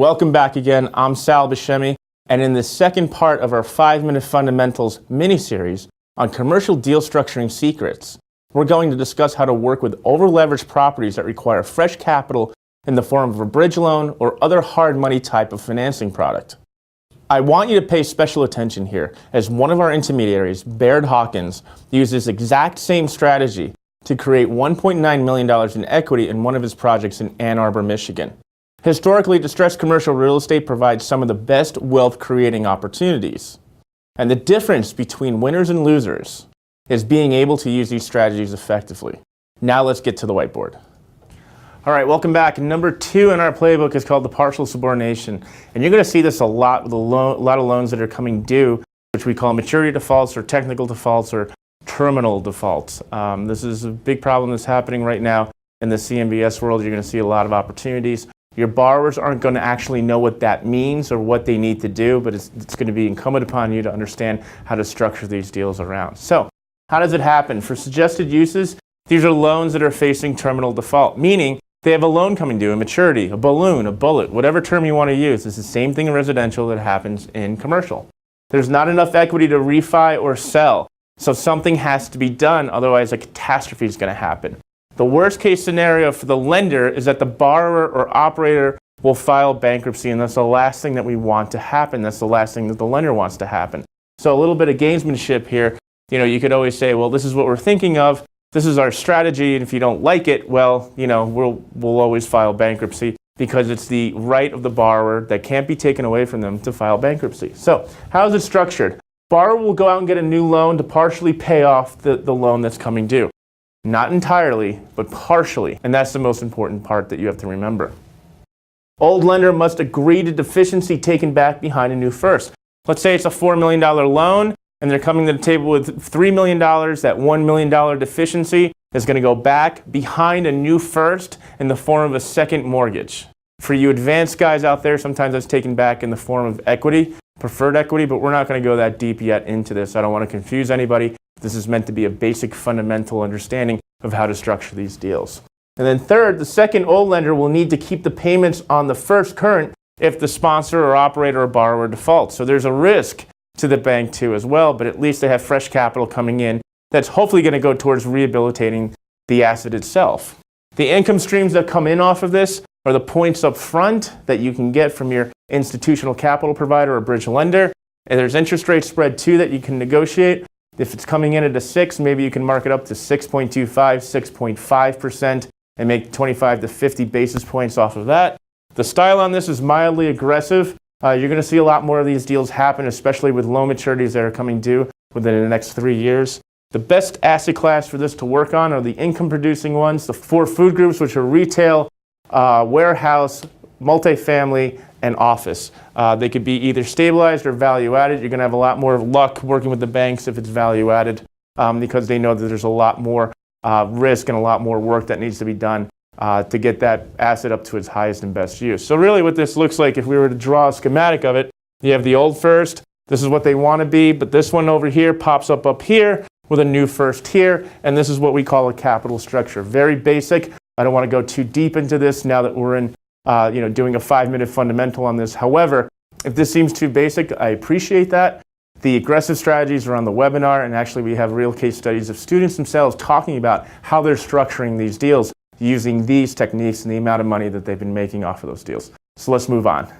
Welcome back again. I'm Sal Buscemi, and in the second part of our 5-Minute Fundamentals mini-series on commercial deal structuring secrets, we're going to discuss how to work with over-leveraged properties that require fresh capital in the form of a bridge loan or other hard money type of financing product. I want you to pay special attention here, as one of our intermediaries, Baird Hawkins, used this exact same strategy to create $1.9 million in equity in one of his projects in Ann Arbor, Michigan. Historically, distressed commercial real estate provides some of the best wealth-creating opportunities. And the difference between winners and losers is being able to use these strategies effectively. Now let's get to the whiteboard. All right, welcome back. Number 2 in our playbook is called the partial subordination. And you're going to see this a lot with a lot of loans that are coming due, which we call maturity defaults or technical defaults or terminal defaults. This is a big problem that's happening right now in the CMBS world. You're going to see a lot of opportunities. Your borrowers aren't going to actually know what that means or what they need to do, but it's going to be incumbent upon you to understand how to structure these deals around. So, how does it happen? For suggested uses, these are loans that are facing terminal default, meaning they have a loan coming due, a maturity, a balloon, a bullet, whatever term you want to use. It's the same thing in residential that happens in commercial. There's not enough equity to refi or sell, so something has to be done, otherwise a catastrophe is going to happen. The worst case scenario for the lender is that the borrower or operator will file bankruptcy, and that's the last thing that we want to happen. That's the last thing that the lender wants to happen. So a little bit of gamesmanship here. You could always say, well, this is what we're thinking of. This is our strategy, and if you don't like it, well, we'll always file bankruptcy because it's the right of the borrower that can't be taken away from them to file bankruptcy. So how is it structured? Borrower will go out and get a new loan to partially pay off the loan that's coming due. Not entirely, but partially, and that's the most important part that you have to remember. Old lender must agree to deficiency taken back behind a new first. Let's say it's a $4 million loan, and they're coming to the table with $3 million. That $1 million deficiency is going to go back behind a new first in the form of a second mortgage. For you advanced guys out there, sometimes that's taken back in the form of equity, preferred equity, but we're not going to go that deep yet into this. I don't want to confuse anybody. This is meant to be a basic fundamental understanding of how to structure these deals. And then third, the second old lender will need to keep the payments on the first current if the sponsor or operator or borrower defaults. So there's a risk to the bank too as well, but at least they have fresh capital coming in that's hopefully going to go towards rehabilitating the asset itself. The income streams that come in off of this are the points up front that you can get from your institutional capital provider or bridge lender. And there's interest rate spread too that you can negotiate. If it's coming in at a 6, maybe you can mark it up to 6.25, 6.5% and make 25 to 50 basis points off of that. The style on this is mildly aggressive. You're going to see a lot more of these deals happen, especially with loan maturities that are coming due within the next 3 years. The best asset class for this to work on are the income-producing ones, the 4 food groups, which are retail, warehouse, multifamily, and office. They could be either stabilized or value-added. You're going to have a lot more luck working with the banks if it's value-added because they know that there's a lot more risk and a lot more work that needs to be done to get that asset up to its highest and best use. So really what this looks like, if we were to draw a schematic of it, you have the old first. This is what they want to be, but this one over here pops up here with a new first here, and this is what we call a capital structure. Very basic. I don't want to go too deep into this now that we're in doing a 5-minute fundamental on this. However, if this seems too basic, I appreciate that. The aggressive strategies are on the webinar, and actually we have real case studies of students themselves talking about how they're structuring these deals using these techniques and the amount of money that they've been making off of those deals. So let's move on.